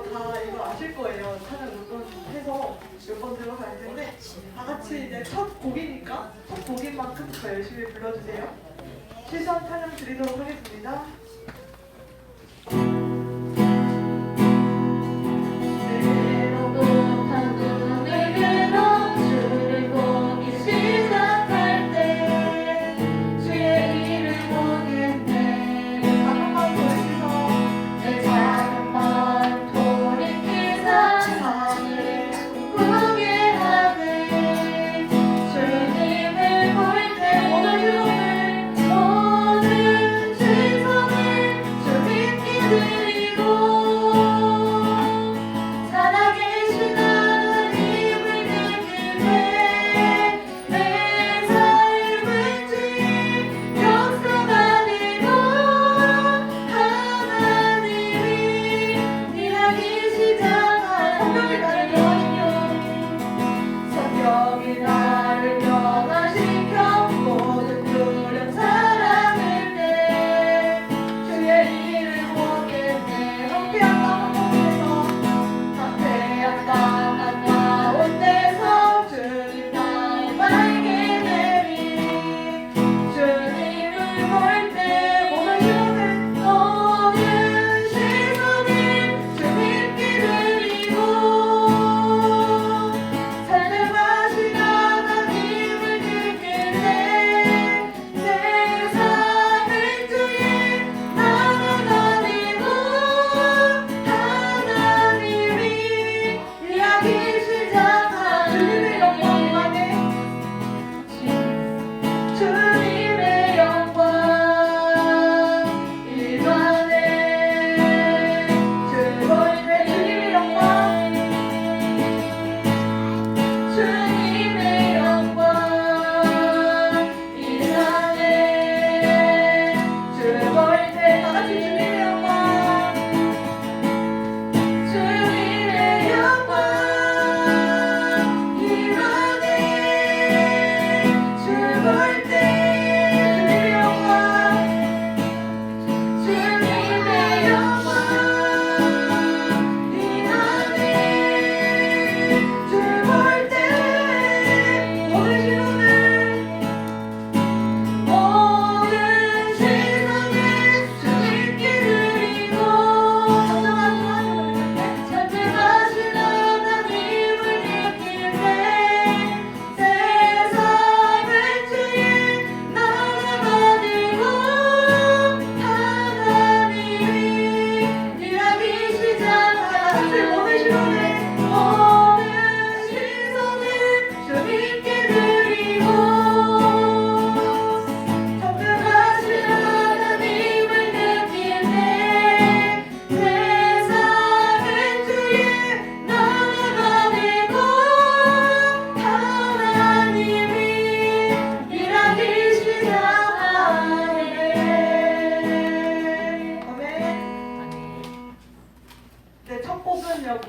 다 이거 아실 거예요. 찬양 몇 번 해서 몇 번 들어갈 텐데 다 같이 이제 첫 곡이니까 첫 곡인 만큼 더 열심히 불러주세요. 시선 찬양 드리도록 하겠습니다.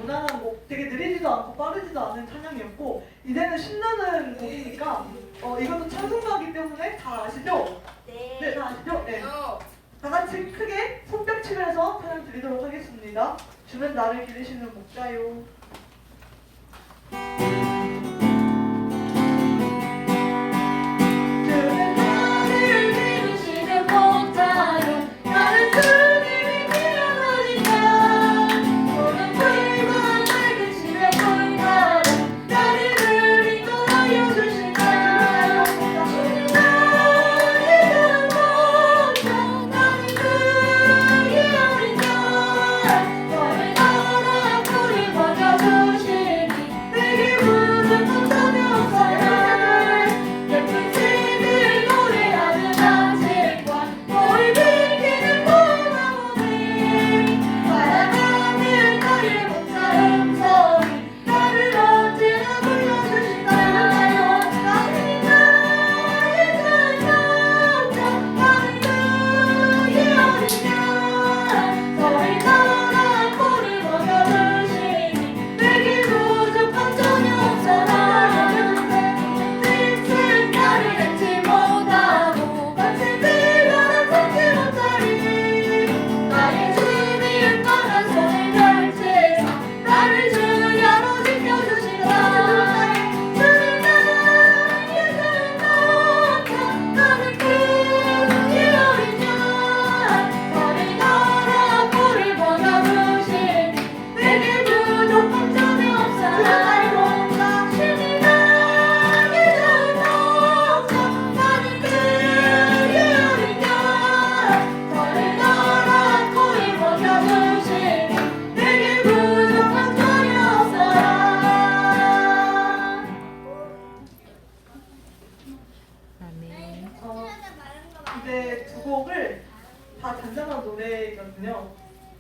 무난한 곡, 되게 느리지도 않고 빠르지도 않은 찬양이었고 이제는 신나는 곡이니까 이것도 찬송가이기 때문에 다 아시죠? 네. 네, 다 아시죠? 네. 다 같이 크게 손뼉 치면서 찬양 드리도록 하겠습니다. 주는 나를 기르시는 목자요. 너를 알아 우리 먼저 주시니 내게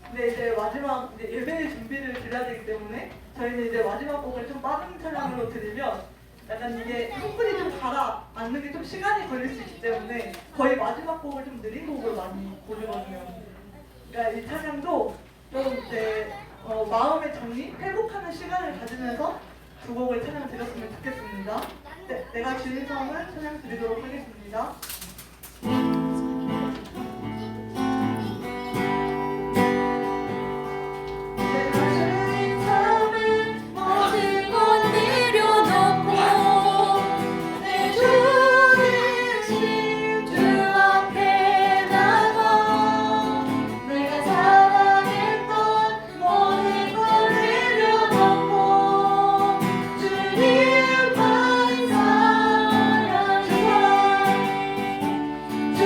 근데 이제 마지막 이제 예배 준비를 드려야 되기 때문에 저희는 이제 마지막 곡을 좀 빠른 찬양으로 드리면 약간 이게 흥분이 좀 가라앉는 게 좀 시간이 걸릴 수 있기 때문에 거의 마지막 곡을 좀 느린 곡을 많이 고르거든요. 그러니까 이 찬양도 좀 이제 마음의 정리, 회복하는 시간을 가지면서 두 곡을 찬양 드렸으면 좋겠습니다. 네, 내가 주인 성을 찬양 드리도록 하겠습니다. 주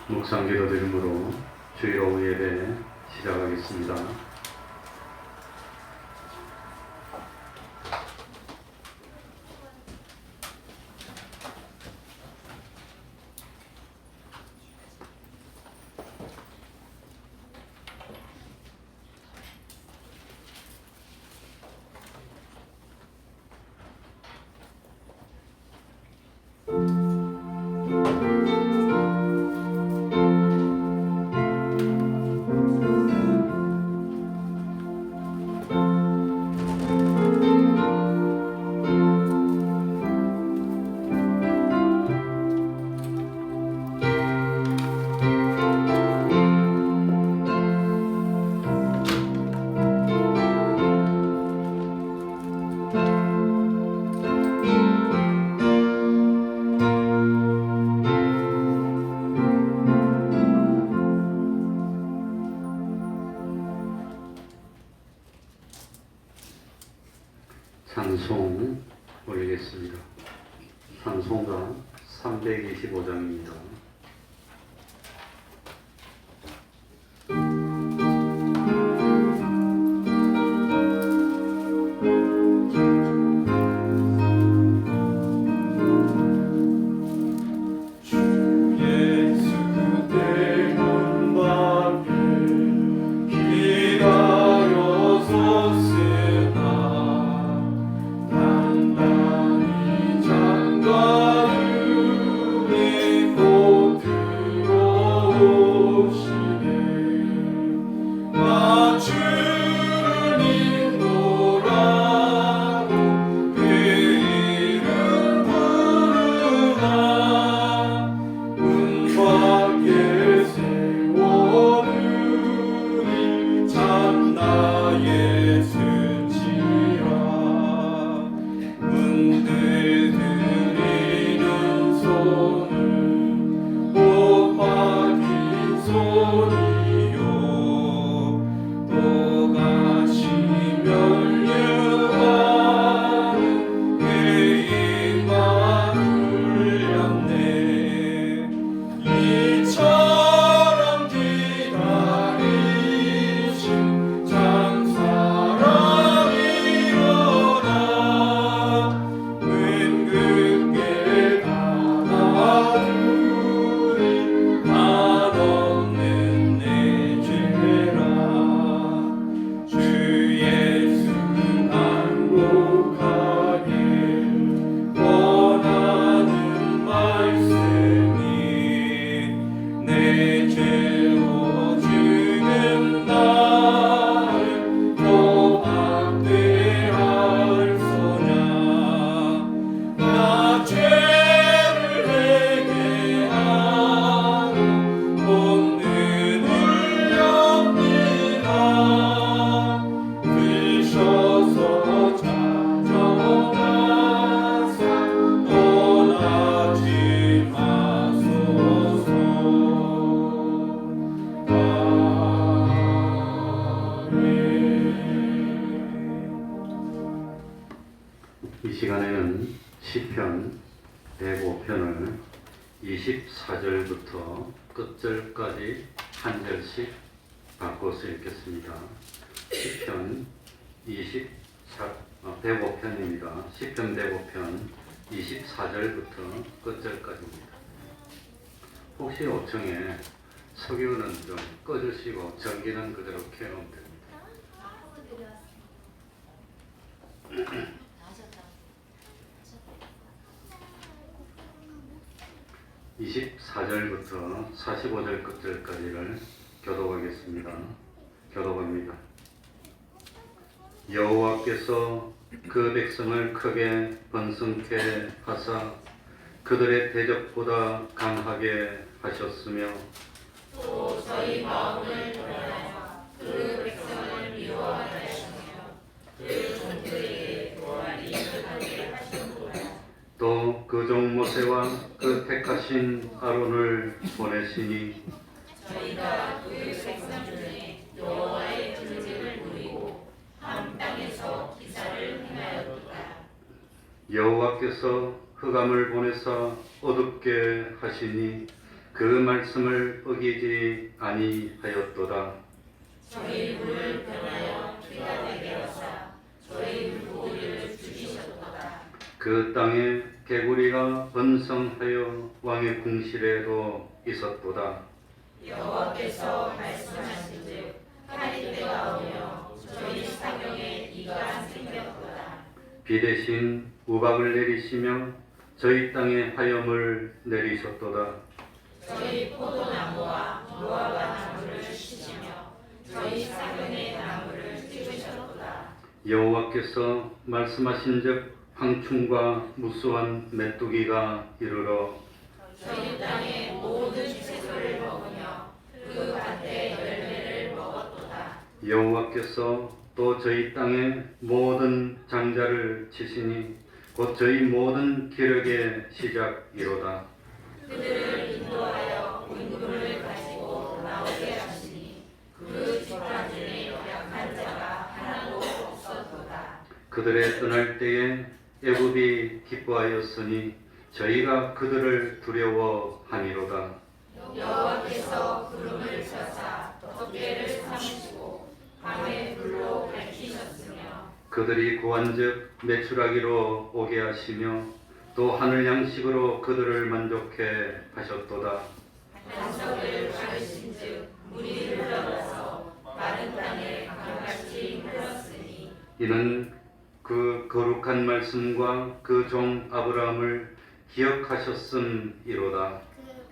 묵상기도 드림으로 주일 오후 예배 시작하겠습니다. 찬송 올리겠습니다. 찬송가 325장입니다. 이 시간에는 시편 105편을 24절부터 끝절까지 한 절씩 바꿔서 읽겠습니다. 시편 105편입니다. 시편 105편 24절부터 끝절까지입니다. 혹시 5층에 석유는 좀 꺼주시고 전기는 그대로 켜놓으면 됩니다. 24절부터 45절 끝절까지를 교독하겠습니다. 교독합니다. 여호와께서 그 백성을 크게 번성케 하사 그들의 대적보다 강하게 하셨으며 또 저희 마음을 돌아서 그 백성을 미워하게 하시며 그 종들에게 고아리 하게 하셨도다. 또 그 종 모세와 그 택하신 아론을 보내시니 저희가 그 백성 중에 여호와의 증징을 누리고 함 땅에서 기사를 행하였도다. 여호와께서 흑암을 보내사 어둡게 하시니 그 말씀을 어기지 아니하였도다. 저희 물을 변하여 피가 되게 하사 저희 물고기를 죽이셨도다. 그 땅에 개구리가 번성하여 왕의 궁실에도 있었도다. 여호와께서 말씀하신즉 하리 때가 오며 저희 사경에 이가 생겼도다. 비 대신 우박을 내리시며 저희 땅에 화염을 내리셨도다. 저희 포도나무와 무화과 나무를 치시며 저희 사경의 나무를 찍으셨도다. 여호와께서 말씀하신즉 황충과 무수한 메뚜기가 이르러 저희 땅의 모든 채소를 먹으며 그 밭의 열매를 먹었도다. 여호와께서 또 저희 땅의 모든 장자를 치시니 곧 저희 모든 기력의 시작이로다. 그들을 인도하여 은금을 가지고 나오게 하시니 그 집안 중에 약한 자가 하나도 없었도다. 그들의 떠날 때에 애굽이 기뻐하였으니 저희가 그들을 두려워하니로다. 여호와께서 구름을 펴사 덮개를 삼으시고 밤에 불로 밝히셨으며 그들이 구한즉 매출하기로 오게 하시며 또 하늘 양식으로 그들을 만족해 하셨도다. 반석을 가르신즉 물이 흘러가서 마른 땅에 강같이 흘렀으니 이는 그 거룩한 말씀과 그 종 아브라함을 기억하셨음이로다.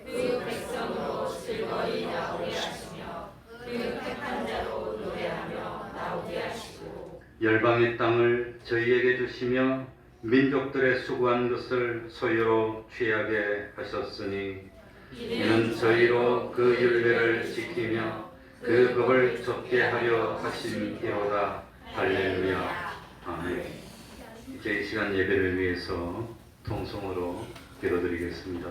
그 백성으로 즐거이 나오게 하시며 그 택한 자로 노래하며 나오게 하시고 열방의 땅을 저희에게 주시며 민족들의 수고한 것을 소유로 취하게 하셨으니 이는 저희로 그 율례를 지키며 그 법을 좁게 하려 하심이로다. 할렐루야. 아멘. 이제 이 시간 예배를 위해서 통성으로 기도드리겠습니다.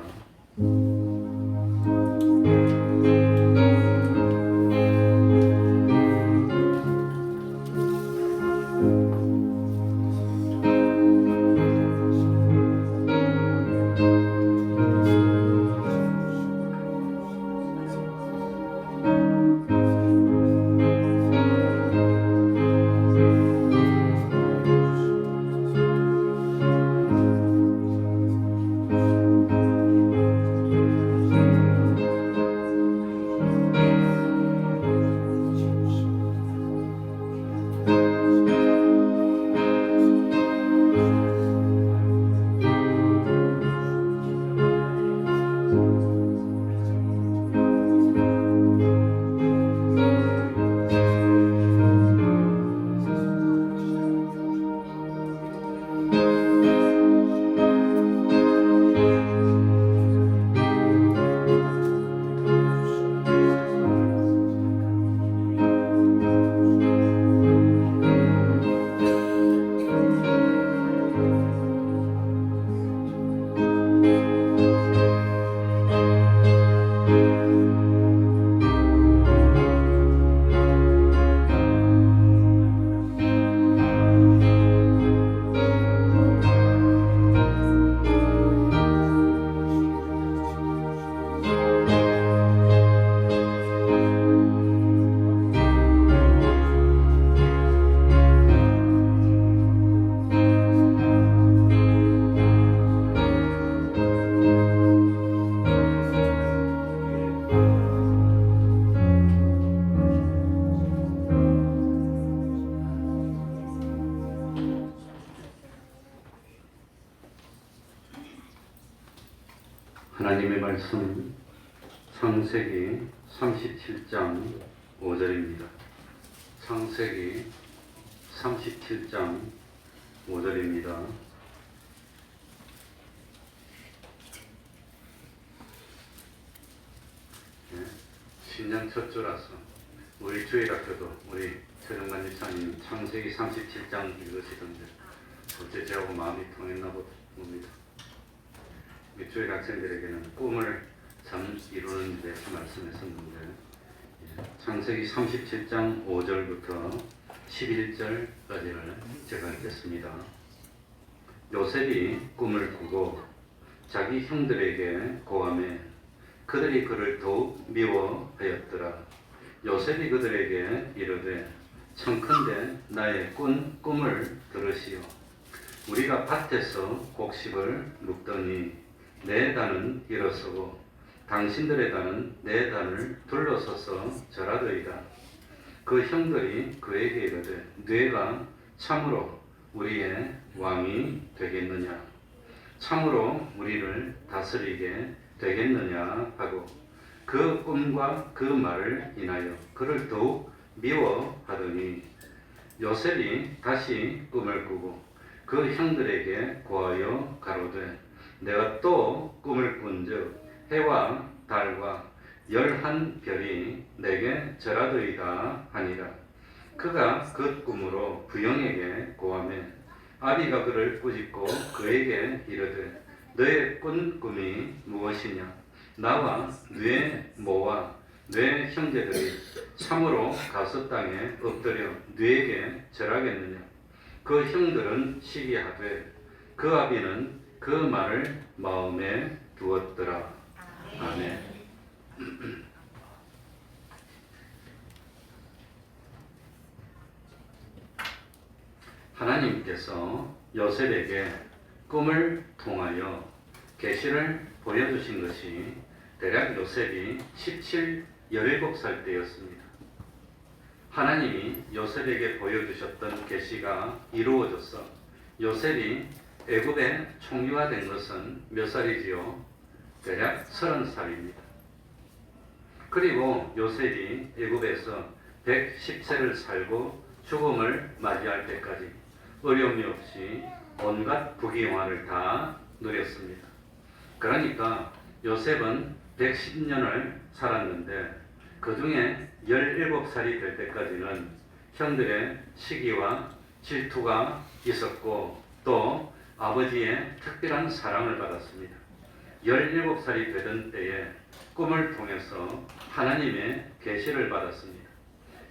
하나님의 말씀 창세기 37장 5절입니다. 창세기 37장 5절입니다. 신년 첫 주라서 우리 주일학교도 우리 최정관 집사님 창세기 37장 읽으시던데 어째 저하고 마음이 통했나 봅니다. 우리 주일 학생들에게는 꿈을 참 이루는 데 말씀했었는데 창세기 37장 5절부터 11절까지를 제가 읽겠습니다. 요셉이 꿈을 꾸고 자기 형들에게 고함해 그들이 그를 더욱 미워하였더라. 요셉이 그들에게 이르되 청컨대 나의 꿈을 들으시오. 우리가 밭에서 곡식을 묵더니 내 단은 일어서고 당신들의 단은 내 단을 둘러서서 절하더이다. 그 형들이 그에게 이르되 네가 참으로 우리의 왕이 되겠느냐? 참으로 우리를 다스리게 되겠느냐? 하고 그 꿈과 그 말을 인하여 그를 더욱 미워하더니 요셉이 다시 꿈을 꾸고 그 형들에게 고하여 가로되 내가 또 꿈을 꾼즉 해와 달과 11별이 내게 절하더이다 하니라. 그가 그 꿈으로 부영에게 고하매 아비가 그를 꾸짖고 그에게 이르되 너의 꾼 꿈이 무엇이냐? 나와 네 모와 네 형제들이 참으로 가서 땅에 엎드려 네게 절하겠느냐? 그 형들은 시기하되 그 아비는 그 말을 마음에 두었더라. 아멘. 하나님께서 요셉에게 꿈을 통하여 계시를 보여주신 것이 대략 요셉이 17살 때였습니다. 하나님이 요셉에게 보여주셨던 계시가 이루어져서 요셉이 애굽에 총리화된 것은 몇 살이지요? 대략 30살입니다. 그리고 요셉이 애굽에서 110세를 살고 죽음을 맞이할 때까지 어려움이 없이 온갖 부귀영화를 다 누렸습니다. 그러니까 요셉은 110년을 살았는데 그 중에 17살이 될 때까지는 형들의 시기와 질투가 있었고 또 아버지의 특별한 사랑을 받았습니다. 17살이 되던 때에 꿈을 통해서 하나님의 계시를 받았습니다.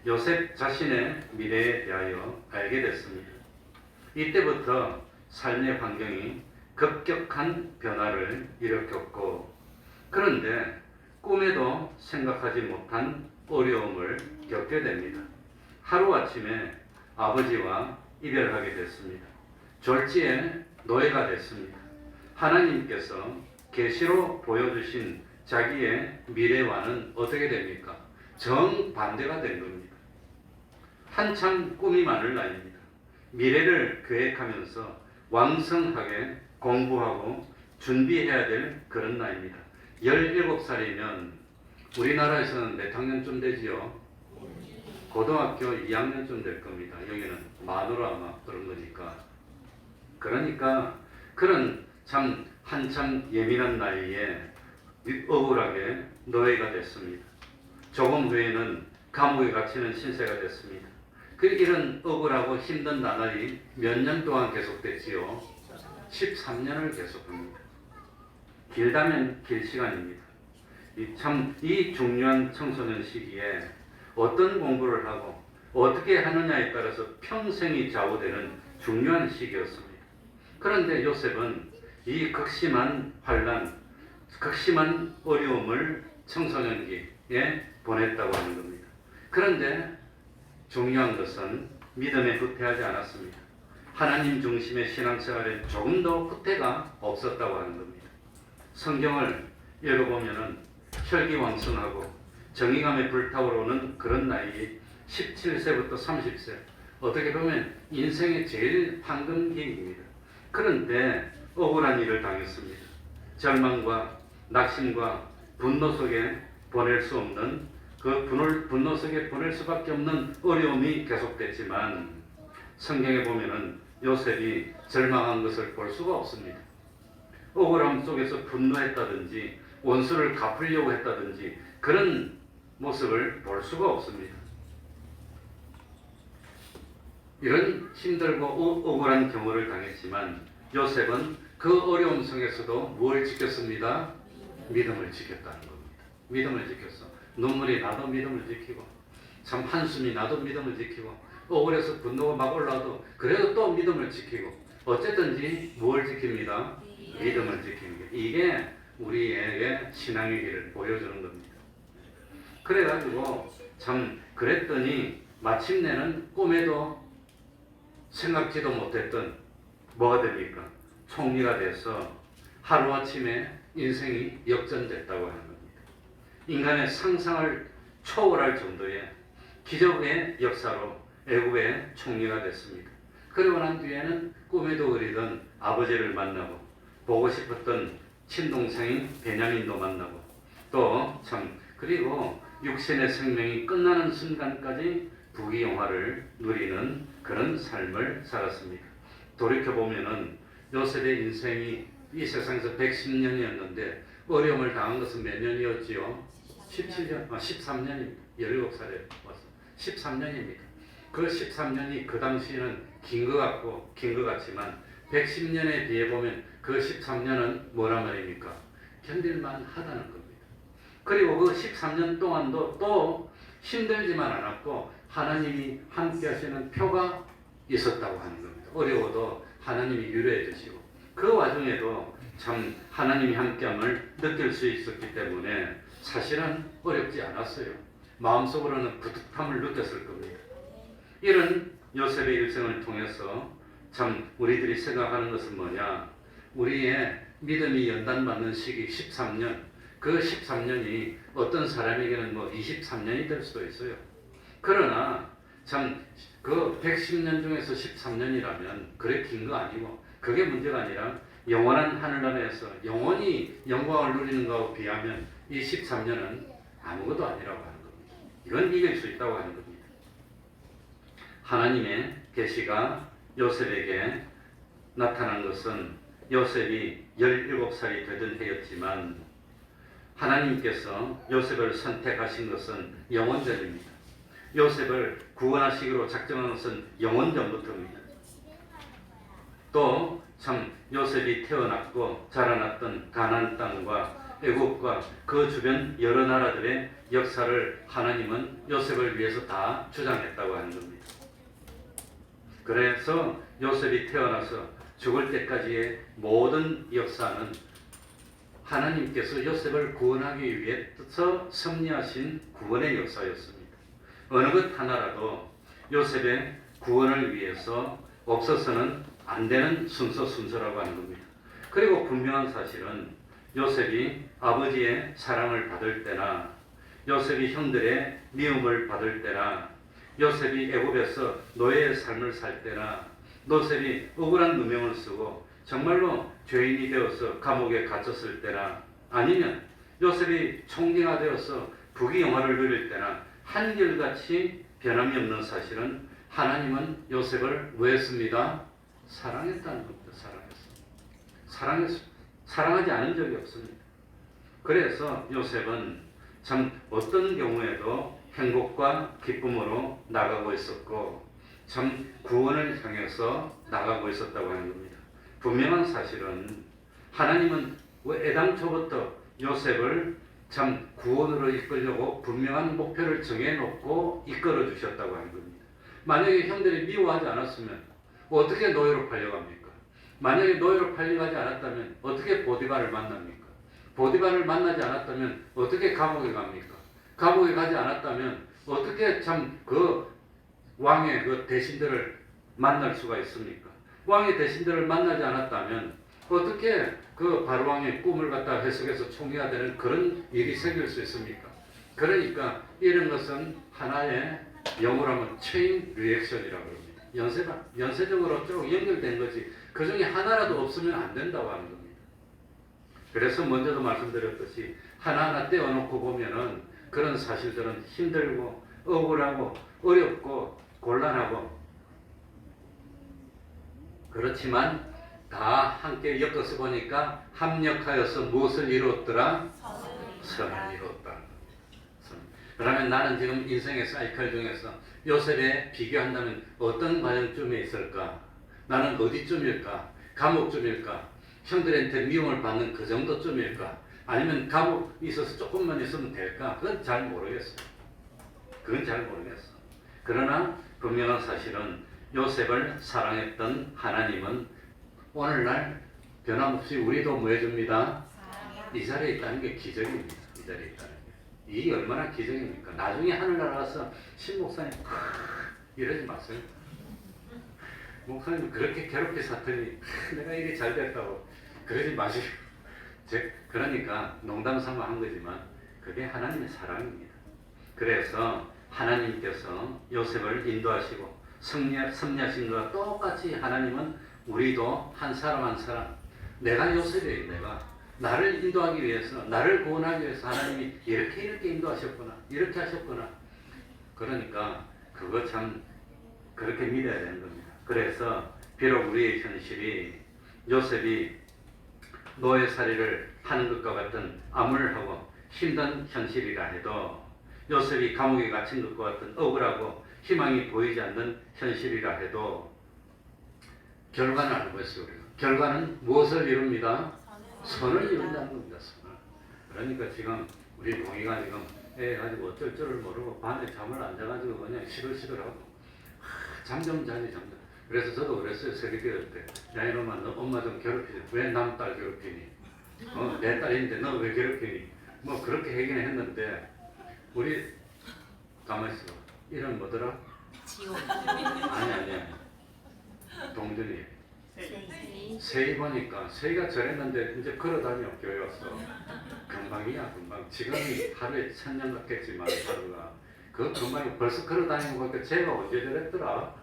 요셉 자신의 미래에 대하여 알게 됐습니다. 이때부터 삶의 환경이 급격한 변화를 일으켰고 그런데 꿈에도 생각하지 못한 어려움을 겪게 됩니다. 하루아침에 아버지와 이별하게 됐습니다. 졸지에 노예가 됐습니다. 하나님께서 계시로 보여주신 자기의 미래와는 어떻게 됩니까? 정반대가 된 겁니다. 한참 꿈이 많을 나이입니다. 미래를 계획하면서 왕성하게 공부하고 준비해야 될 그런 나이입니다. 17살이면 우리나라에서는 몇 학년쯤 되지요? 고등학교 2학년쯤 될 겁니다. 여기는 만으로 아마 그런 거니까. 그러니까 그런 참 한참 예민한 나이에 억울하게 노예가 됐습니다. 조금 후에는 감옥에 갇히는 신세가 됐습니다. 이런 억울하고 힘든 나날이 몇 년 동안 계속됐지요? 13년을 계속합니다. 길다면 길 시간입니다. 이 중요한 청소년 시기에 어떤 공부를 하고 어떻게 하느냐에 따라서 평생이 좌우되는 중요한 시기였습니다. 그런데 요셉은 이 극심한 환난, 극심한 어려움을 청소년기에 보냈다고 하는 겁니다. 그런데 중요한 것은 믿음에 후퇴하지 않았습니다. 하나님 중심의 신앙생활에 조금 더 후퇴가 없었다고 하는 겁니다. 성경을 읽어보면 혈기왕성하고 정의감에 불타오르는 그런 나이 17세부터 30세 어떻게 보면 인생의 제일 황금기입니다. 그런데 억울한 일을 당했습니다. 절망과 낙심과 분노 속에 보낼 수 없는 그 분노 속에 보낼 수밖에 없는 어려움이 계속됐지만 성경에 보면은 요셉이 절망한 것을 볼 수가 없습니다. 억울함 속에서 분노했다든지 원수를 갚으려고 했다든지 그런 모습을 볼 수가 없습니다. 이런 힘들고 억울한 경우를 당했지만 요셉은 그 어려움 속에서도 뭘 지켰습니다? 믿음을 지켰다는 겁니다. 믿음을 지켰어. 눈물이 나도 믿음을 지키고 참 한숨이 나도 믿음을 지키고 억울해서 분노가 막 올라와도 그래도 또 믿음을 지키고 어쨌든지 뭘 지킵니다? 믿음을 지키는 게 이게 우리에게 신앙의 길을 보여주는 겁니다. 그래가지고 참 그랬더니 마침내는 꿈에도 생각지도 못했던 뭐가 됩니까? 총리가 돼서 하루아침에 인생이 역전됐다고 하는 겁니다. 인간의 상상을 초월할 정도의 기적의 역사로 애굽의 총리가 됐습니다. 그리고 난 뒤에는 꿈에도 그리던 아버지를 만나고 보고 싶었던 친동생인 베냐민도 만나고 또 참 그리고 육신의 생명이 끝나는 순간까지 부귀영화를 누리는 그런 삶을 살았습니다. 돌이켜보면은 요셉의 인생이 이 세상에서 110년이었는데 어려움을 당한 것은 몇 년이었지요? 17년, 13년입니다. 17살에 와서 13년입니다. 그 13년이 그 당시에는 긴 것 같지만 110년에 비해 보면 그 13년은 뭐란 말입니까? 견딜만 하다는 겁니다. 그리고 그 13년 동안도 또 힘들지만 않았고 하나님이 함께 하시는 표가 있었다고 하는 겁니다. 어려워도 하나님이 위로해 주시고 그 와중에도 참 하나님이 함께함을 느낄 수 있었기 때문에 사실은 어렵지 않았어요. 마음속으로는 뿌듯함을 느꼈을 겁니다. 이런 요셉의 일생을 통해서 참 우리들이 생각하는 것은 뭐냐? 우리의 믿음이 연단받는 시기 13년, 그 13년이 어떤 사람에게는 뭐 23년이 될 수도 있어요. 그러나 참 그 110년 중에서 13년이라면 그래 긴 거 아니고 그게 문제가 아니라 영원한 하늘나라에서 영원히 영광을 누리는 것과 비하면 이 13년은 아무것도 아니라고 하는 겁니다. 이건 이길 수 있다고 하는 겁니다. 하나님의 계시가 요셉에게 나타난 것은 요셉이 17살이 되던 해였지만 하나님께서 요셉을 선택하신 것은 영원전입니다. 요셉을 구원하시기로 작정한 것은 영원전부터입니다. 또 참 요셉이 태어났고 자라났던 가나안 땅과 애굽과 그 주변 여러 나라들의 역사를 하나님은 요셉을 위해서 다 주장했다고 하는 겁니다. 그래서 요셉이 태어나서 죽을 때까지의 모든 역사는 하나님께서 요셉을 구원하기 위해서 섭리하신 구원의 역사였습니다. 어느 것 하나라도 요셉의 구원을 위해서 없어서는 안 되는 순서라고 하는 겁니다. 그리고 분명한 사실은 요셉이 아버지의 사랑을 받을 때나 요셉이 형들의 미움을 받을 때나 요셉이 애굽에서 노예의 삶을 살 때나 요셉이 억울한 누명을 쓰고 정말로 죄인이 되어서 감옥에 갇혔을 때나 아니면 요셉이 총리가 되어서 부귀영화를 누릴 때나 한결같이 변함이 없는 사실은 하나님은 요셉을 왜 했습니다? 사랑했다는 겁니다. 사랑하지 않은 적이 없습니다. 그래서 요셉은 참 어떤 경우에도 행복과 기쁨으로 나가고 있었고 참 구원을 향해서 나가고 있었다고 하는 겁니다. 분명한 사실은 하나님은 애당초부터 요셉을 참 구원으로 이끌려고 분명한 목표를 정해놓고 이끌어 주셨다고 하는 겁니다. 만약에 형들이 미워하지 않았으면 어떻게 노예로 팔려갑니까? 만약에 노예로 팔려가지 않았다면 어떻게 보디발을 만납니까? 보디발을 만나지 않았다면 어떻게 감옥에 갑니까? 감옥에 가지 않았다면 어떻게 참 그 왕의 그 대신들을 만날 수가 있습니까? 왕의 대신들을 만나지 않았다면 어떻게 그 바로왕의 꿈을 갖다 해석해서 총리가 되는 그런 일이 생길 수 있습니까? 그러니까 이런 것은 하나의 영어로 하면 체인 리액션이라고 합니다. 연쇄적으로 쭉 연결된 거지 그 중에 하나라도 없으면 안 된다고 하는 겁니다. 그래서 먼저도 말씀드렸듯이 하나하나 떼어놓고 보면은 그런 사실들은 힘들고 억울하고 어렵고 곤란하고 그렇지만 다 함께 엮어서 보니까 합력하여서 무엇을 이루었더라? 선을 이루었다. 그러면 나는 지금 인생의 사이클 중에서 요셉에 비교한다면 어떤 과정쯤에 있을까? 나는 어디쯤일까? 감옥쯤일까? 형들한테 미움을 받는 그 정도쯤일까? 아니면 감옥 있어서 조금만 있으면 될까? 그건 잘 모르겠어요. 그러나 분명한 사실은 요셉을 사랑했던 하나님은 오늘날 변함없이 우리도 뭐 해줍니다? 이 자리에 있다는 게 기적입니다. 이 자리에 있다는 게. 이 얼마나 기적입니까? 나중에 하늘나라 가서 신 목사님 이러지 마세요. 목사님 그렇게 괴롭게 샀더니 내가 이게 잘 됐다고 그러지 마시고. 그러니까 농담 삼아 한 거지만 그게 하나님의 사랑입니다. 그래서 하나님께서 요셉을 인도하시고 섭리하신 것과 똑같이 하나님은 우리도 한 사람 한 사람, 내가 요셉이에요. 내가 나를 인도하기 위해서, 나를 구원하기 위해서 하나님이 이렇게 인도하셨구나, 이렇게 하셨구나. 그러니까 그거 참 그렇게 믿어야 되는 겁니다. 그래서 비록 우리의 현실이 요셉이 노예살이를 하는 것과 같은 암울하고 힘든 현실이라 해도, 요셉이 감옥에 갇힌 것과 같은 억울하고 희망이 보이지 않는 현실이라 해도 결과는 알고 있어요. 우리가. 결과는 무엇을 이룹니다? 선을 이룬다는 겁니다. 선을. 그러니까 지금 우리 동이가 지금 애 가지고 어쩔 줄을 모르고 밤에 잠을 안 자가지고 그냥 시들시들하고 잠 좀 자지 잠 좀. 그래서 저도 그랬어요. 새벽에 때 야 이놈아 너 엄마 좀 괴롭히지. 왜 남 딸 괴롭히니? 내 딸인데 너 왜 괴롭히니? 뭐 그렇게 얘기는 했는데 우리 가만히 있어. 이름 뭐더라? 지옥. 아니 동준이 세이 보니까 세이가 저랬는데 이제 걸어다녀 교회 왔어. 금방이야 금방. 지금이 하루에 1000년 같겠지만 하루가 그 금방이 벌써 걸어다니는 거 보니까 쟤가 언제 저랬더라.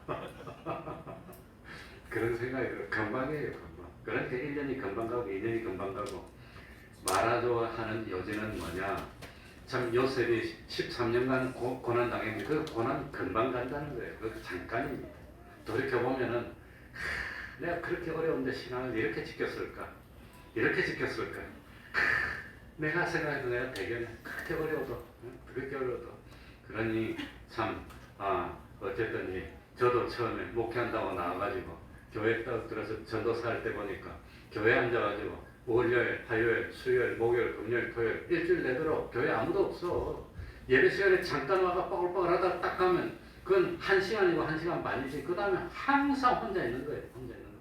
그런 생각이 들어. 금방이에요 금방. 그러니까 1년이 금방 가고 2년이 금방 가고 말하자고 하는 요지는 뭐냐. 참 요셉이 13년간 고난 당했는데 그 고난 금방 간다는 거예요. 그 잠깐입니다. 돌이켜보면은 내가 그렇게 어려운데 신앙을 이렇게 지켰을까? 이렇게 지켰을까? 내가 생각해도 내가 대견해. 그렇게 어려워도 그렇게 어려워도 그러니 참 어쨌든 저도 처음에 목회한다고 나와가지고 교회 딱 들어서 전도사 할 때 보니까 교회 앉아가지고 월요일, 화요일, 수요일, 목요일, 금요일, 토요일 일주일 내도록 교회 아무도 없어. 예배 시간에 잠깐 와가 빠글빠글 하다가 딱 가면 그건 1시간이고 1시간 반이지. 그 다음에 항상 혼자 있는 거예요. 혼자 있는 거.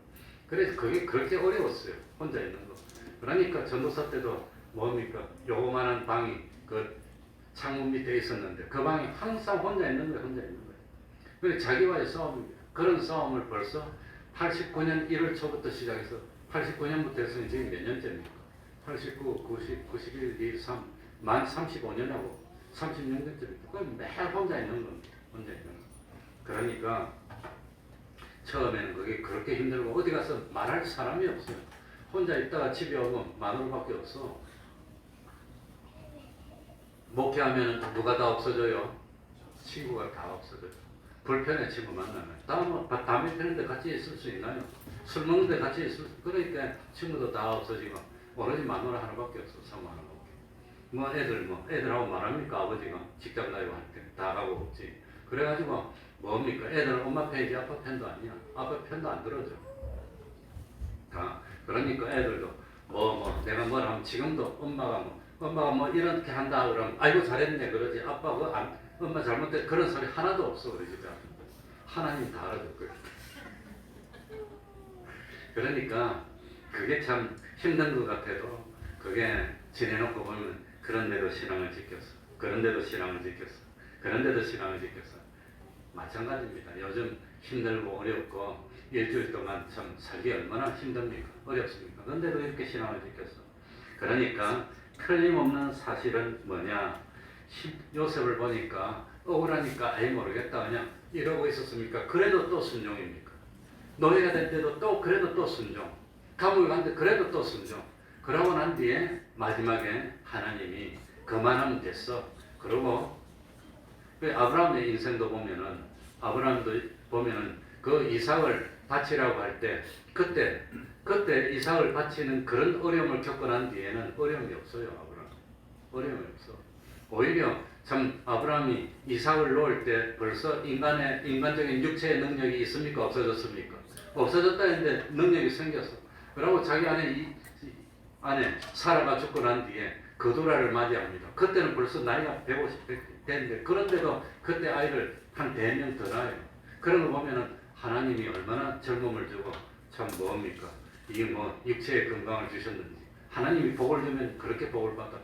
그래서 그게 그렇게 어려웠어요. 혼자 있는 거. 그러니까 전도사 때도 뭡니까? 요만한 방이 그 창문 밑에 있었는데 그 방이 항상 혼자 있는 거예요. 혼자 있는 거예요. 그래서 자기와의 싸움입니다. 그런 싸움을 벌써 89년 1월 초부터 시작해서 89년부터 해서 지금 몇 년째입니까? 89, 90, 91, 2, 3, 만 35년하고 36년째입니다. 그건 매일 혼자 있는 겁니다. 혼자 있는 거. 그러니까 처음에는 그게 그렇게 힘들고 어디 가서 말할 사람이 없어요. 혼자 있다가 집에 오면 마누라밖에 없어. 목회하면 누가 다 없어져요? 친구가 다 없어져요. 불편해 친구 만나면. 담배 피는데 같이 있을 수 있나요? 술 먹는데 같이 있을 수 그러니까 친구도 다 없어지고 오로지 마누라 하나밖에 없어. 사모 하나밖에. 애들하고 말합니까? 아버지가 직장 다니고 할 때 다 가고 없지. 그래가지고 뭡니까? 애들은 엄마 편이지 아빠 편도 아니야. 아빠 편도 안 들어줘. 다. 그러니까 애들도 내가 뭘 하면 지금도 엄마가 뭐 이렇게 한다 그러면 아이고 잘했네 그러지. 아빠 엄마 잘못돼 그런 소리 하나도 없어 우리 집에. 하나님 다 알아줄 거예요. 그러니까 그게 참 힘든 것 같아도 그게 지내놓고 보면 그런데도 신앙을 지켰어. 그런데도 신앙을 지켰어. 마찬가지입니다. 요즘 힘들고 어렵고 일주일 동안 참 살기 얼마나 힘듭니까? 어렵습니까? 그런데도 이렇게 신앙을 지켰어. 그러니까 틀림없는 사실은 뭐냐? 요셉을 보니까 억울하니까 아예 모르겠다 그냥 이러고 있었습니까? 그래도 또 순종입니까? 노예가 될 때도 그래도 또 순종. 감옥에 갔는데 그래도 또 순종. 그러고 난 뒤에 마지막에 하나님이 그만하면 됐어. 그러고 아브라함의 인생도 보면은 그 이삭을 바치라고 할 때 그때 이삭을 바치는 그런 어려움을 겪고 난 뒤에는 어려움이 없어요. 어려움이 없어. 오히려 참 아브라함이 이삭을 놓을 때 벌써 인간적인 육체의 능력이 있습니까? 없어졌습니까? 없어졌다 했는데 능력이 생겼어. 그리고 자기 안에 사라가 죽고 난 뒤에 그두라를 맞이합니다. 그때는 벌써 나이가 150 됐는데 그런데도 그때 아이를 한 100명 더 낳아요. 그런 거 보면은 하나님이 얼마나 젊음을 주고 참 뭡니까? 이게 육체의 건강을 주셨는지 하나님이 복을 주면 그렇게 복을 받아.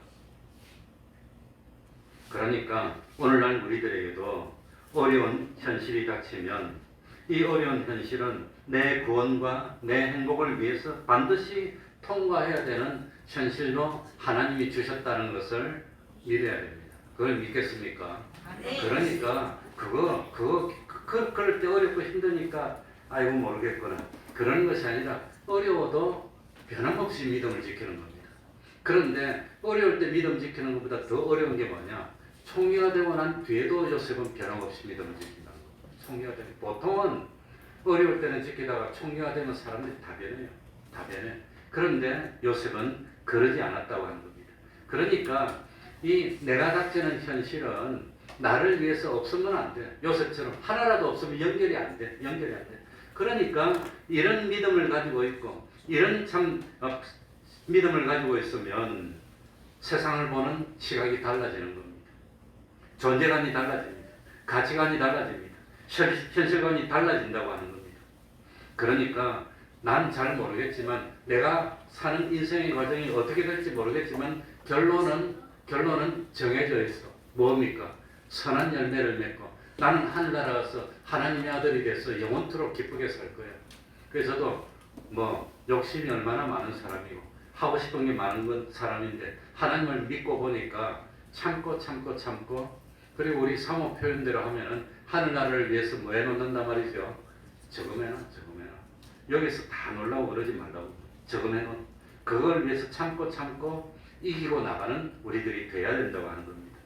그러니까 오늘날 우리들에게도 어려운 현실이 닥치면 이 어려운 현실은 내 구원과 내 행복을 위해서 반드시 통과해야 되는 현실로 하나님이 주셨다는 것을 믿어야 됩니다. 그걸 믿겠습니까? 그러니까 그럴 때 어렵고 힘드니까 아이고 모르겠구나 그런 것이 아니라 어려워도 변함없이 믿음을 지키는 겁니다. 그런데 어려울 때 믿음 지키는 것보다 더 어려운 게 뭐냐? 총리가 되고 난 뒤에도 요셉은 변함없이 믿음을 지킨다는 겁니다. 총리가 되면 보통은 어려울 때는 지키다가 총리가 되면 사람들이 다 변해요. 다 변해. 그런데 요셉은 그러지 않았다고 하는 겁니다. 그러니까 이 내가 닥치는 현실은 나를 위해서 없으면 안 돼. 요셉처럼 하나라도 없으면 연결이 안 돼. 연결이 안 돼. 그러니까 이런 믿음을 가지고 있고 이런 믿음을 가지고 있으면 세상을 보는 시각이 달라지는 겁니다. 존재감이 달라집니다. 가치관이 달라집니다. 현실관이 달라진다고 하는 겁니다. 그러니까 난 잘 모르겠지만 내가 사는 인생의 과정이 어떻게 될지 모르겠지만 결론은 정해져 있어. 뭡니까? 선한 열매를 맺고 나는 하늘나라 가서 하나님의 아들이 돼서 영원토록 기쁘게 살 거야. 그래서 저도 뭐 욕심이 얼마나 많은 사람이고 하고 싶은 게 많은 사람인데 하나님을 믿고 보니까 참고 그리고 우리 사모 표현대로 하면은 하늘나라를 위해서 뭐 해놓는단 말이죠. 저금해놔. 여기서 다 놀라고 그러지 말라고. 저금해놓. 그걸 위해서 참고 이기고 나가는 우리들이 돼야 된다고 하는 겁니다.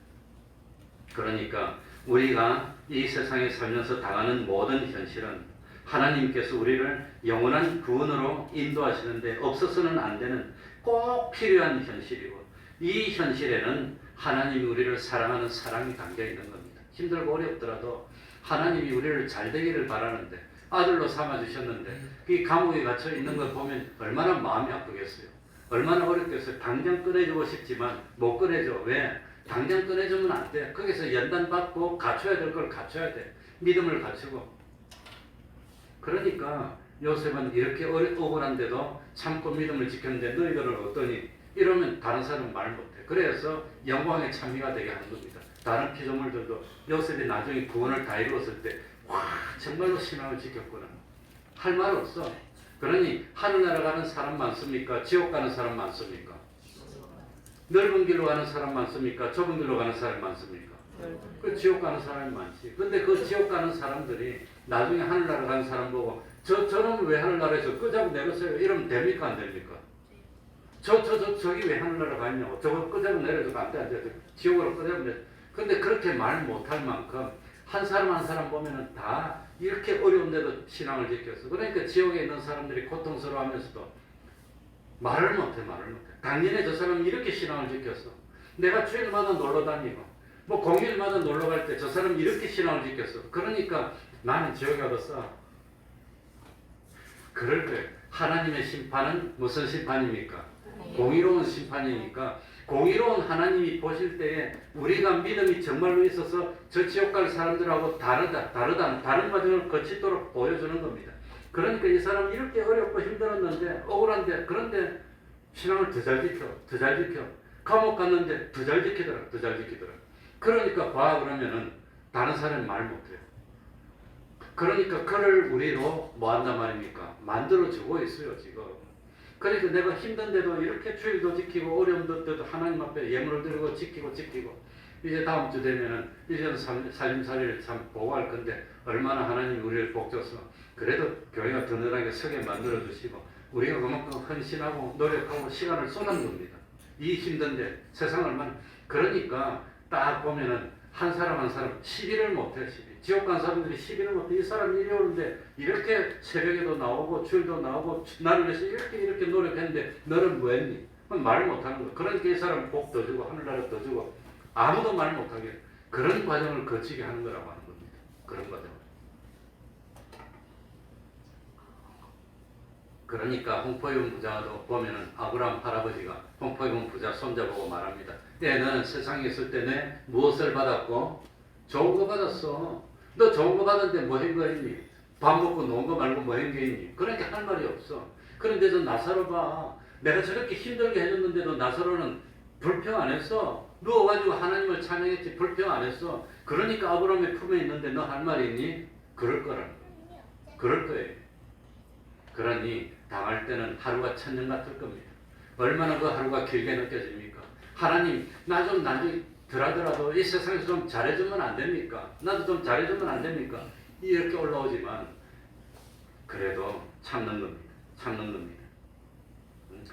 그러니까 우리가 이 세상에 살면서 당하는 모든 현실은 하나님께서 우리를 영원한 구원으로 인도하시는데 없어서는 안 되는 꼭 필요한 현실이고 이 현실에는 하나님이 우리를 사랑하는 사랑이 담겨 있는 겁니다. 힘들고 어렵더라도 하나님이 우리를 잘 되기를 바라는데 아들로 삼아주셨는데 이 감옥에 갇혀 있는 걸 보면 얼마나 마음이 아프겠어요. 얼마나 어렵겠어요. 당장 꺼내주고 싶지만 못 꺼내줘. 왜? 당장 꺼내주면 안 돼. 거기서 연단 받고 갖춰야 될 걸 갖춰야 돼. 믿음을 갖추고. 그러니까 요셉은 이렇게 억울한데도 참고 믿음을 지켰는데 너희들은 어떠니? 이러면 다른 사람은 말 못해. 그래서 영광의 찬미가 되게 하는 겁니다. 다른 피조물들도 요셉이 나중에 구원을 다 이루었을 때 와 정말로 신앙을 지켰구나. 할 말 없어. 그러니 하늘나라 가는 사람 많습니까? 지옥 가는 사람 많습니까? 넓은 길로 가는 사람 많습니까? 좁은 길로 가는 사람 많습니까? 그 지옥 가는 사람이 많지. 근데 그 지옥 가는 사람들이 나중에 하늘나라 가는 사람 보고 저놈은 왜 하늘나라에서 끄자고 내렸어요? 이러면 됩니까? 안 됩니까? 저기 왜 하늘나라 가냐고. 저거 끄자고 내려줘도 안 돼. 지옥으로 끄자고 내려. 근데 그렇게 말 못할 만큼 한 사람 보면은 다 이렇게 어려운데도 신앙을 지켰어. 그러니까 지옥에 있는 사람들이 고통스러워하면서도 말을 못해. 당연히 저 사람이 이렇게 신앙을 지켰어. 내가 주일마다 놀러 다니고 뭐 공휴일마다 놀러 갈 때 저 사람이 이렇게 신앙을 지켰어. 그러니까 나는 지옥에 가서 그럴 거예요. 하나님의 심판은 무슨 심판입니까? 공의로운 심판이니까 공의로운 하나님이 보실 때에 우리가 믿음이 정말로 있어서 저 지옥 갈 사람들하고 다른 과정을 거치도록 보여주는 겁니다. 그러니까 이 사람이 이렇게 어렵고 힘들었는데 억울한데 그런데 신앙을 더 잘 지켜. 감옥 갔는데 더 잘 지키더라. 그러니까 그러면은 다른 사람이 말 못해요. 그러니까 그를 우리로 뭐 한단 말입니까? 만들어주고 있어요 지금. 그러니까 내가 힘든데도 이렇게 주일도 지키고 어려움도 때도 하나님 앞에 예물을 드리고 지키고 이제 다음 주 되면은 1년 살림살이를 참 보고할 건데 얼마나 하나님이 우리를 복줘서 그래도 교회가 든든하게 서게 만들어주시고 우리가 그만큼 헌신하고 노력하고 시간을 쏟은 겁니다. 이 힘든데 세상 얼마나. 그러니까 딱 보면은 한 사람 시비를 못해. 지옥 간 사람들이 시비를 못해. 이 사람이 이리 오는데 이렇게 새벽에도 나오고 주일도 나오고 나를 위해서 이렇게 노력했는데 너는 뭐 했니? 말 못하는 거야. 그러니까 이 사람 복 더 주고 하늘나라 더 주고 아무도 말 못하게 그런 과정을 거치게 하는 거라고 하는 겁니다. 그런 과정. 그러니까 홍포이본 부자도 보면은 아브라함 할아버지가 홍포이본 부자 손자보고 말합니다. 너는 세상에 있을 때 내 무엇을 받았고? 좋은 거 받았어. 너 좋은 거 받았는데 뭐 한 거 있니? 밥 먹고 논 거 말고 뭐 한 게 있니? 그러니까 할 말이 없어. 그런데 저 나사로 봐. 내가 저렇게 힘들게 해줬는데도 나사로는 불평 안 했어. 누워가지고 하나님을 찬양했지 불평 안 했어. 그러니까 아브라함의 품에 있는데 너 할 말이 있니? 그럴 거라는 거예요. 그럴 거예요. 그러니 당할 때는 하루가 천년 같을 겁니다. 얼마나 그 하루가 길게 느껴집니까? 하나님 나 좀 나중에 덜하더라도 이 세상에서 좀 잘해주면 안 됩니까? 나도 좀 잘해주면 안 됩니까? 이렇게 올라오지만 그래도 참는 겁니다. 참는 겁니다.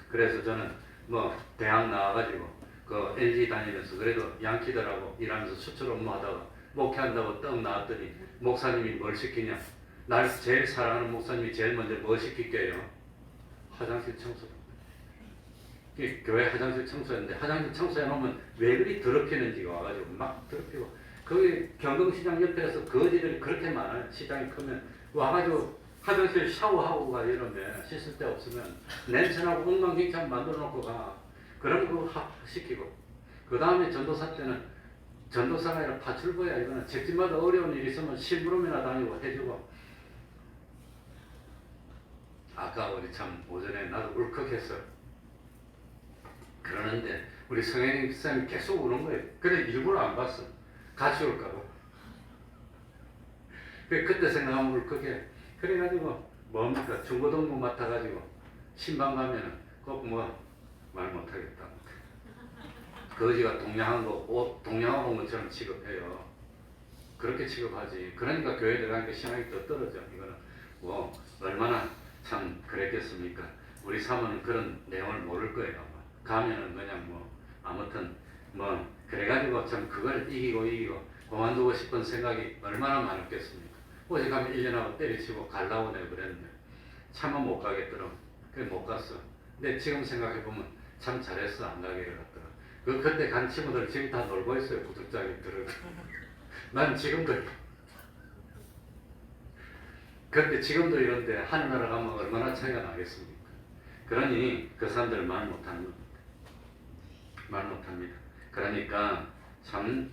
그래서 저는 뭐 대학 나와가지고 그 LG 다니면서 그래도 양키들하고 일하면서 수출 업무하다가 목회한다고 떡 나왔더니 목사님이 뭘 시키냐? 날 제일 사랑하는 목사님이 제일 먼저 뭘 시킬게요? 화장실 청소. 교회 화장실 청소했는데 화장실 청소해놓으면 왜 그리 더럽히는지가 와가지고 막 더럽히고 거기 경동시장 옆에서 거지들이 그렇게 많아요. 시장이 크면 와가지고 화장실 샤워하고 가 이러면 씻을 데 없으면 냄새나고 엉망진창 만들어 놓고 가. 그런 거 시키고 그 다음에 전도사 때는 전도사가 아니라 파출부야. 이거는 집집마다 어려운 일이 있으면 심부름이나 다니고 해주고. 아까 우리 참 오전에 나도 울컥했어요. 그러는데 우리 성현이 쌤이 계속 우는 거예요. 그래 일부러 안 봤어. 같이 울까봐. 그때 생각하면 울컥해. 그래가지고 뭡니까 중고등부 맡아가지고 신방 가면은 꼭 뭐 말 못하겠다. 거지가 동양하고 옷 동양하고 온 것처럼 취급해요. 그렇게 취급하지. 그러니까 교회 들어가니까 신앙이 더 떨어져. 이거는 뭐 얼마나 참 그랬겠습니까? 우리 사모는 그런 내용을 모를 거예요. 아마. 가면은 그냥 뭐 아무튼 뭐 그래가지고 참 그걸 이기고 그만두고 싶은 생각이 얼마나 많았겠습니까? 어제 가면 1년하고 때리치고 갈라고 내가 그랬는데 차마 못 가겠더라고. 그래 못 갔어. 근데 지금 생각해보면 참 잘했어. 안 가기를 갔더라. 그때 간 친구들 지금 다 놀고 있어요. 구독자기 들을. 난 지금도 근데 지금도 이런데 하늘나라 가면 얼마나 차이가 나겠습니까? 그러니 그 사람들 말 못하는 겁니다. 말 못합니다. 그러니까 참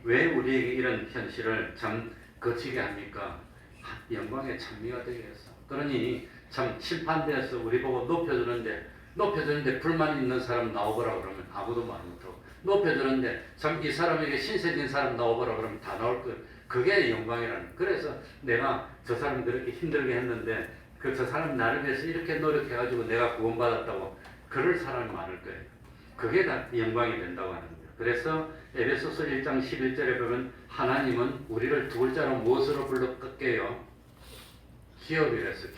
왜 우리에게 이런 현실을 참 거치게 합니까? 영광의 찬미가 되게 해서. 그러니 참 심판대에서 우리 보고 높여주는데 불만 있는 사람 나오거라 그러면 아무도 말 못하고, 높여주는데 참 이 사람에게 신세진 사람 나오거라 그러면 다 나올 거예요. 그게 영광이라는. 그래서 내가 저 사람 그렇게 힘들게 했는데 저 사람 나를 위해서 이렇게 노력해가지고 내가 구원받았다고 그럴 사람이 많을 거예요. 그게 다 영광이 된다고 하는 거예요. 그래서 에베소서 1장 11절에 보면 하나님은 우리를 두 글자로 무엇으로 불렀게요? 기업이랬어.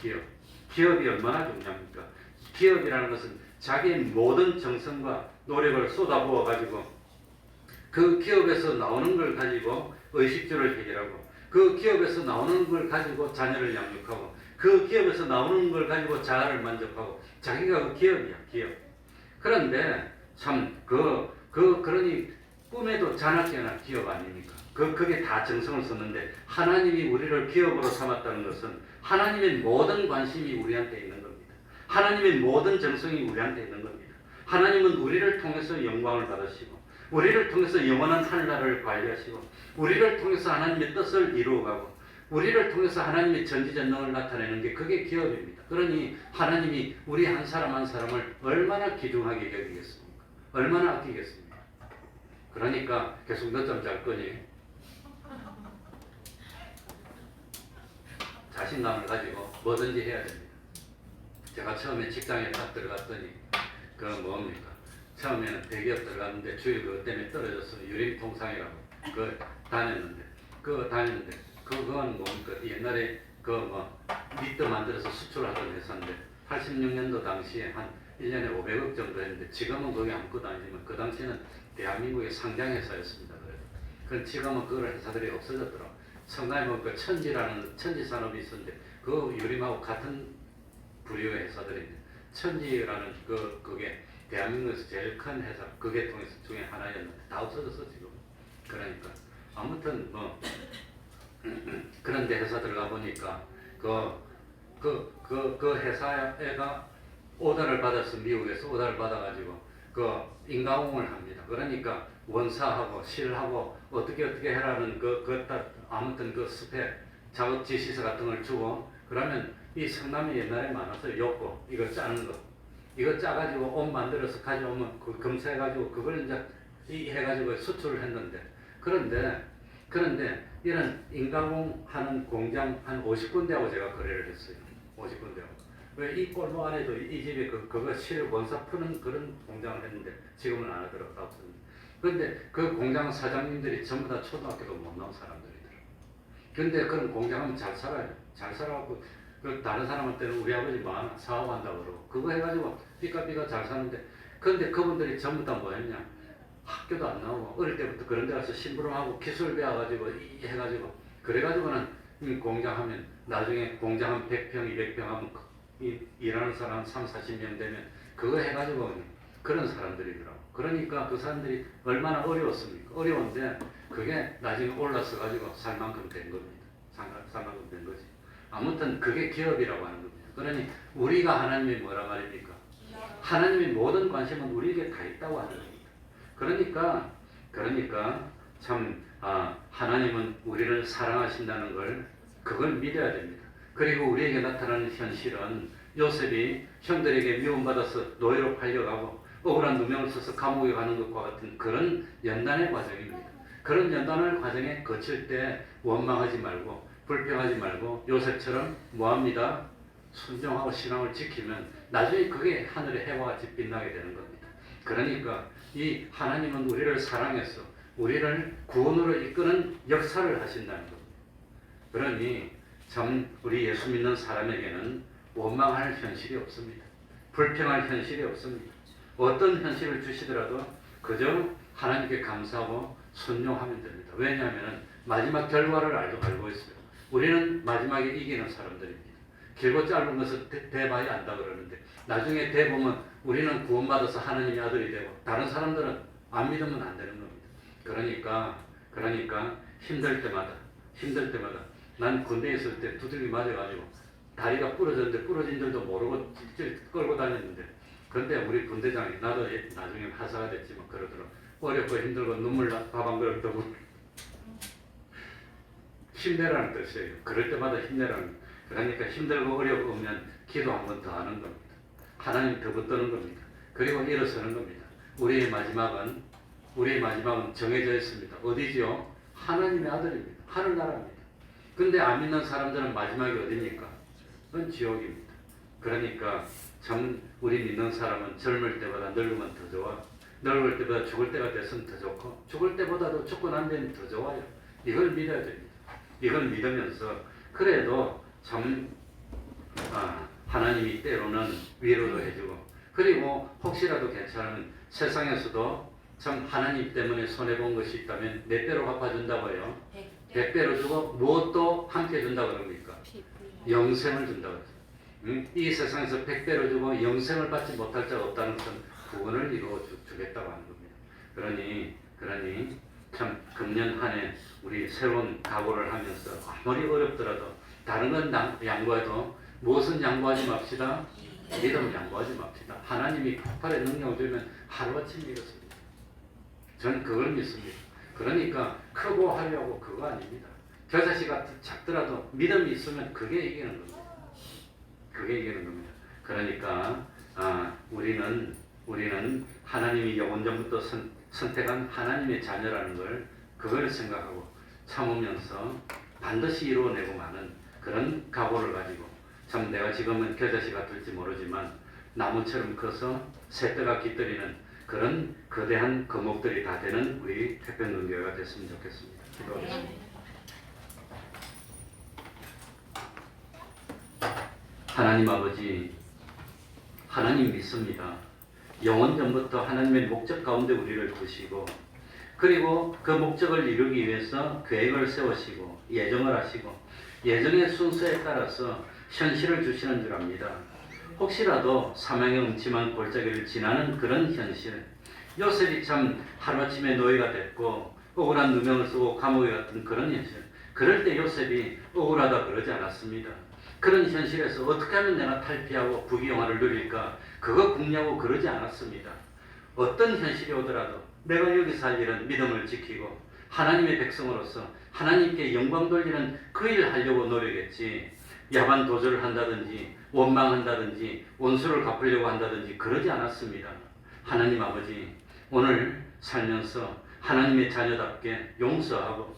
기업이 얼마나 중요합니까? 기업이라는 것은 자기의 모든 정성과 노력을 쏟아부어 가지고 그 기업에서 나오는 걸 가지고 의식주를 해결하고, 그 기업에서 나오는 걸 가지고 자녀를 양육하고, 그 기업에서 나오는 걸 가지고 자아를 만족하고, 자기가 그 기업이야, 기업. 그런데 참 그러니 꿈에도 자나깨나 기업 아닙니까? 그게 다 정성을 썼는데 하나님이 우리를 기업으로 삼았다는 것은 하나님의 모든 관심이 우리한테 있는 겁니다. 하나님의 모든 정성이 우리한테 있는 겁니다. 하나님은 우리를 통해서 영광을 받으시고, 우리를 통해서 영원한 하늘나라를 관리하시고, 우리를 통해서 하나님의 뜻을 이루어가고, 우리를 통해서 하나님의 전지전능을 나타내는 게 그게 기업입니다. 그러니 하나님이 우리 한 사람 한 사람을 얼마나 귀중하게 여기겠습니까? 얼마나 아끼겠습니까? 그러니까 계속 늦잠 잘 거니 자신감을 가지고 뭐든지 해야 됩니다. 제가 처음에 직장에 딱 들어갔더니 뭡니까? 처음에는 대기업 들어갔는데 주일 그것 때문에 떨어졌어요. 유림통상이라고 다녔는데 그건 뭡니까? 옛날에 니트 만들어서 수출하던 회사인데 86년도 당시에 한 1년에 500억 정도 했는데 지금은 거기 아무것도 아니지만 그 당시에는 대한민국의 상장회사였습니다. 그래서 지금은 그런 회사들이 없어졌더라고요. 성남에 보면 천지라는 천지산업이 있었는데 그 유림하고 같은 부류의 회사들인데 천지라는 그게 대한민국에서 제일 큰 회사, 그게 통해서 중에 하나였는데 다 없어졌어 지금. 그러니까 아무튼 그런데 회사 들어가 보니까 그 회사가 오더를 받아서 미국에서 오더를 받아가지고 인가공을 합니다. 그러니까 원사하고 실하고 어떻게 해라는 아무튼 스펙 작업 지시서 같은 걸 주고, 그러면 이 성남이 옛날에 많았어요. 욕고 이거 짜는 거 이거 짜가지고 옷 만들어서 가져오면 그 검사해가지고 그걸 이제 해가지고 수출을 했는데 그런데 이런 인가공 하는 공장 한 50군데하고 제가 거래를 했어요. 50군데하고. 왜 이 골목 안에도 이 집에 그거 실 원사 푸는 그런 공장을 했는데 지금은 안 하더라고요. 그런데 그 공장 사장님들이 전부 다 초등학교도 못 나온 사람들이더라고요. 근데 그런 공장하면 잘 살아요. 잘 살아갖고 그 다른 사람한테는 우리 아버지 많아 사업한다고 그러고 그거 해가지고 삐까삐까 잘 사는데 근데 그분들이 전부 다 뭐였냐 학교도 안 나오고 어릴 때부터 그런 데 가서 심부름하고 기술 배워가지고 해가지고 그래가지고는 공장 하면 나중에 공장 한 100평 200평 하면 일하는 사람 3, 40명 되면 그거 해가지고 그런 사람들이더라고. 그러니까 그 사람들이 얼마나 어려웠습니까? 어려운데 그게 나중에 올라서 가지고 살 만큼 된 겁니다. 살 만큼 된 거지. 아무튼 그게 기업이라고 하는 겁니다. 그러니 우리가 하나님이 뭐라 말입니까? 하나님의 모든 관심은 우리에게 다 있다고 하는 겁니다. 그러니까 참 하나님은 우리를 사랑하신다는 걸 그걸 믿어야 됩니다. 그리고 우리에게 나타나는 현실은 요셉이 형들에게 미움받아서 노예로 팔려가고 억울한 누명을 써서 감옥에 가는 것과 같은 그런 연단의 과정입니다. 그런 연단의 과정에 거칠 때 원망하지 말고 불평하지 말고 요셉처럼 뭐합니다? 순종하고 신앙을 지키면 나중에 그게 하늘의 해와 같이 빛나게 되는 겁니다. 그러니까 이 하나님은 우리를 사랑해서 우리를 구원으로 이끄는 역사를 하신다는 겁니다. 그러니 참 우리 예수 믿는 사람에게는 원망할 현실이 없습니다. 불평할 현실이 없습니다. 어떤 현실을 주시더라도 그저 하나님께 감사하고 순종하면 됩니다. 왜냐하면 마지막 결과를 알고 있어요. 우리는 마지막에 이기는 사람들입니다. 길고 짧은 것을 대봐야 안다 그러는데 나중에 대보면 우리는 구원받아서 하나님의 아들이 되고 다른 사람들은 안 믿으면 안 되는 겁니다. 그러니까 힘들 때마다 난 군대에 있을 때 두들기 맞아가지고 다리가 부러졌는데 부러진 줄도 모르고 끌고 다녔는데 근데 우리 군대장이 나도 나중에 하사가 됐지만 그러더라고. 어렵고 힘들고 눈물 밥 안 그릇 떠고 힘내라는 뜻이에요. 그럴 때마다 힘내라는. 그러니까 힘들고 어려우면 기도 한 번 더 하는 겁니다. 하나님 더 붙드는 겁니다. 그리고 일어서는 겁니다. 우리의 마지막은 정해져 있습니다. 어디지요? 하나님의 아들입니다. 하늘나라입니다. 근데 안 믿는 사람들은 마지막이 어디입니까? 그건 지옥입니다. 그러니까 참 우리 믿는 사람은 젊을 때보다 늙으면 더 좋아. 늙을 때보다 죽을 때가 됐으면 더 좋고 죽을 때보다도 죽고 난 데는 더 좋아요. 이걸 믿어야 됩니다. 이걸 믿으면서 그래도 참 하나님이 때로는 위로도 해주고 그리고 혹시라도 괜찮으면 세상에서도 참 하나님 때문에 손해본 것이 있다면 몇 배로 갚아준다고요. 100배로 주고 무엇도 함께 준다고 그럽니까? 영생을 준다고 그랬어요. 이 세상에서 100배로 주고 영생을 받지 못할 자가 없다는 것은 구원을 이루어 주겠다고 하는 겁니다. 그러니 참 금년 한 해 우리 새로운 각오를 하면서 아무리 어렵더라도 다른 건 양보해도 무엇은 양보하지 맙시다. 믿음을 양보하지 맙시다. 하나님이 폭발의 능력을 주면 하루아침 이렇습니다. 저는 그걸 믿습니다. 그러니까 크고 하려고 그거 아닙니다. 겨자씨가 작더라도 믿음이 있으면 그게 이기는 겁니다. 그게 이기는 겁니다. 그러니까 우리는 하나님이 영원전부터 선택한 하나님의 자녀라는 걸 그걸 생각하고 참으면서 반드시 이루어내고 마는 그런 각오를 가지고 참 내가 지금은 겨자씨 같을지 모르지만 나무처럼 커서 새떼가 깃들이는 그런 거대한 거목들이 다 되는 우리 태평동교회가 됐으면 좋겠습니다. 기도하겠습니다. 하나님 아버지, 하나님 믿습니다. 영원전부터 하나님의 목적 가운데 우리를 두시고 그리고 그 목적을 이루기 위해서 계획을 세우시고 예정을 하시고 예정의 순서에 따라서 현실을 주시는 줄 압니다. 혹시라도 사망의 음침한 골짜기를 지나는 그런 현실, 요셉이 참 하루아침에 노예가 됐고 억울한 누명을 쓰고 감옥에 갔던 그런 현실, 그럴 때 요셉이 억울하다 그러지 않았습니다. 그런 현실에서 어떻게 하면 내가 탈피하고 부귀영화를 누릴까 그거 궁리하고 그러지 않았습니다. 어떤 현실이 오더라도 내가 여기서 할 일은 믿음을 지키고 하나님의 백성으로서 하나님께 영광 돌리는 그 일을 하려고 노력했지 야반 도주를 한다든지 원망한다든지 원수를 갚으려고 한다든지 그러지 않았습니다. 하나님 아버지, 오늘 살면서 하나님의 자녀답게 용서하고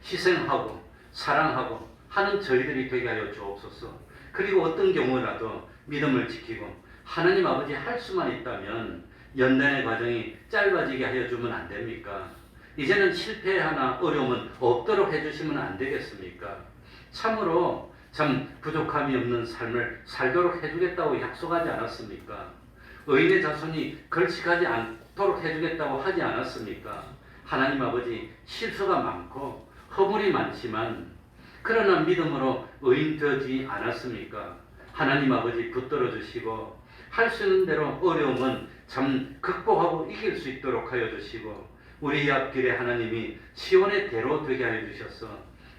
희생하고 사랑하고 하는 저희들이 되게 하여 주옵소서. 그리고 어떤 경우라도 믿음을 지키고 하나님 아버지 할 수만 있다면 연단의 과정이 짧아지게 하여 주면 안 됩니까? 이제는 실패하나 어려움은 없도록 해주시면 안 되겠습니까? 참으로 참 부족함이 없는 삶을 살도록 해주겠다고 약속하지 않았습니까? 의인의 자손이 걸칙하지 않도록 해주겠다고 하지 않았습니까? 하나님 아버지, 실수가 많고 허물이 많지만 그러나 믿음으로 의인 되지 않았습니까? 하나님 아버지 붙들어 주시고 할 수 있는 대로 어려움은 참 극복하고 이길 수 있도록 하여 주시고 우리 앞길에 하나님이 시온의 대로 되게 하여 주셔서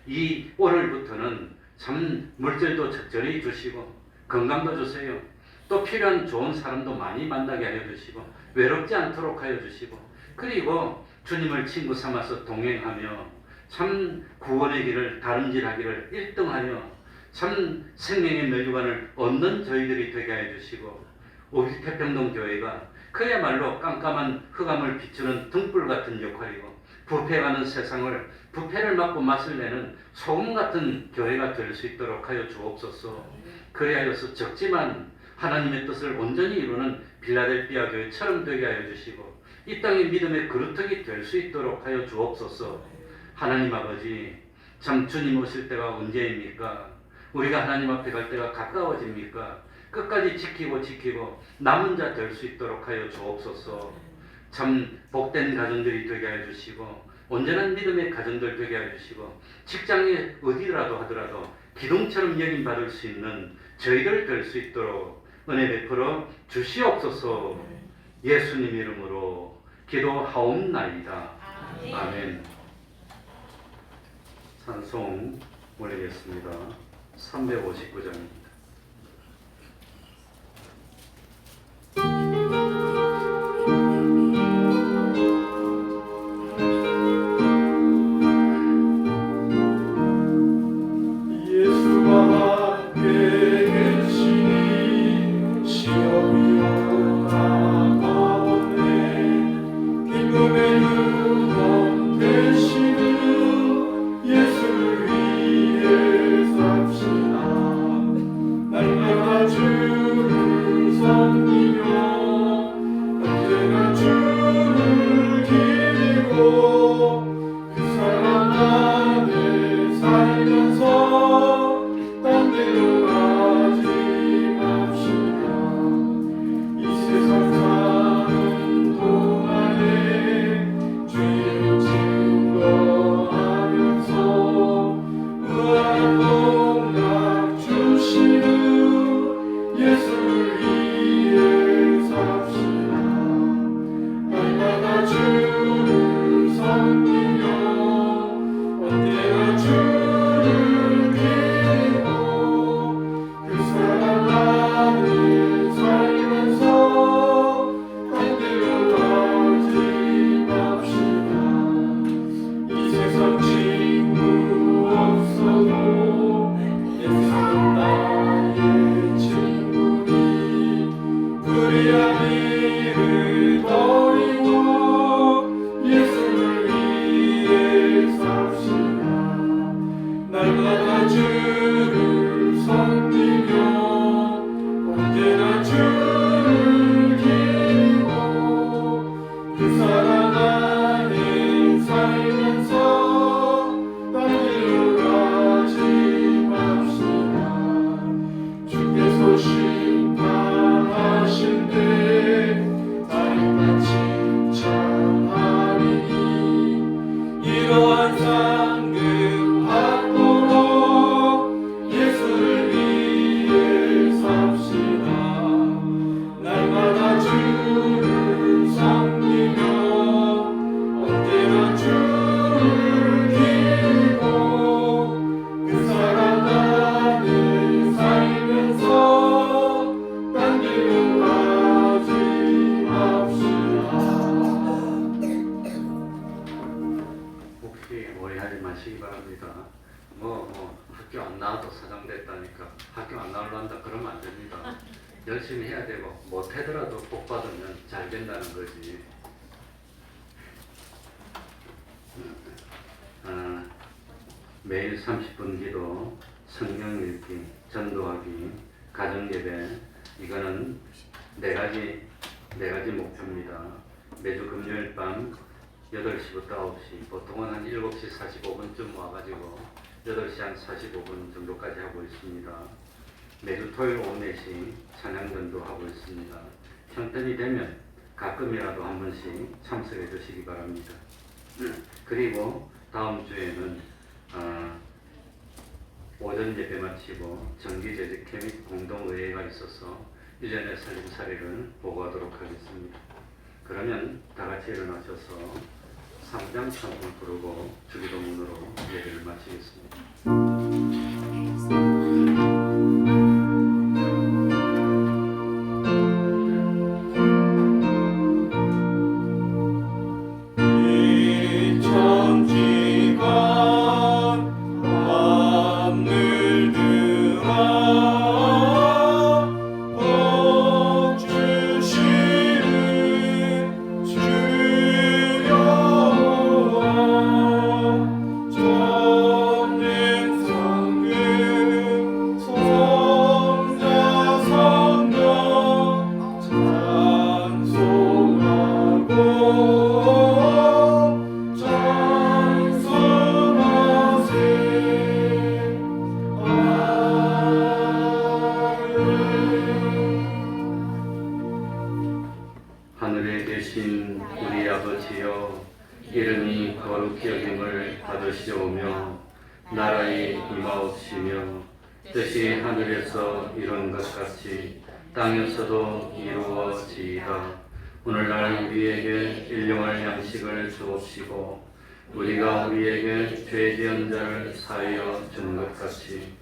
이 오늘부터는 참 물질도 적절히 주시고 건강도 주세요. 또 필요한 좋은 사람도 많이 만나게 하여 주시고 외롭지 않도록 하여 주시고 그리고 주님을 친구 삼아서 동행하며 참 구원의 길을 다름질하기를 1등하여 참 생명의 멸류관을 얻는 저희들이 되게 하여 주시고 우리 태평동 교회가 그야말로 깜깜한 흑암을 비추는 등불 같은 역할이고 부패하는 세상을 부패를 막고 맛을 내는 소금 같은 교회가 될 수 있도록 하여 주옵소서. 그리하여서 적지만 하나님의 뜻을 온전히 이루는 빌라델비아 교회처럼 되게 하여 주시고 이 땅의 믿음의 그루터기 될 수 있도록 하여 주옵소서. 하나님 아버지, 참 주님 오실 때가 언제입니까? 우리가 하나님 앞에 갈 때가 가까워집니까? 끝까지 지키고 남은 자 될 수 있도록 하여 주옵소서. 참 복된 가정들이 되게 해 주시고 온전한 믿음의 가정들 되게 해 주시고 직장에 어디라도 하더라도 기둥처럼 여김 받을 수 있는 저희들 될 수 있도록 은혜 베풀어 주시옵소서. 예수님 이름으로 기도하옵나이다. 아멘. 찬송 올리겠습니다. 359장입니다. 열심히 해야 되고 못하더라도 복 받으면 잘 된다는 거지. 매일 30분 기도, 성경 읽기, 전도하기, 가정예배, 이거는 네 가지 목표입니다. 매주 금요일 밤 8시부터 9시, 보통은 한 7시 45분쯤 와가지고 8시 한 45분 정도까지 하고 있습니다. 매주 토요일 오후 4시 찬양전도 하고 있습니다. 형편이 되면 가끔이라도 한 번씩 참석해 주시기 바랍니다. 그리고 다음 주에는 오전 예배 마치고 정기재직 캠 공동의회가 있어서 1년의 살림살이를 보고하도록 하겠습니다. 그러면 다 같이 일어나셔서 삼장 찬송 부르고 주기도문으로 예배를 마치겠습니다. 하늘에 계신 우리 아버지여, 이름이 거룩히 여김을 받으시오며 나라의 임하옵시며 뜻이 하늘에서 이룬 것 같이 땅에서도 이루어지이다. 오늘날 우리에게 일용할 양식을 주옵시고 우리가 우리에게 죄 지은 자를 사하여 준 것 같이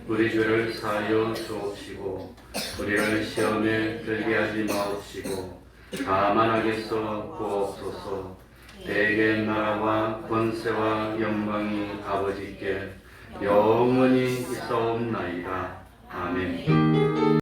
우리 죄를 사하여 주옵시고 우리를 시험에 들게 하지 마옵시고 다만 악에서 구하옵소서. 대개 나라와 권세와 영광이 아버지께 영원히 있사옵나이다. 아멘.